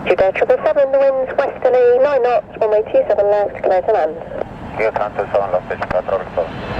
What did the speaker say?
Judo 777, the wind's westerly, 9 knots, runway 27 left, clear to land. Clear 7 left, station control.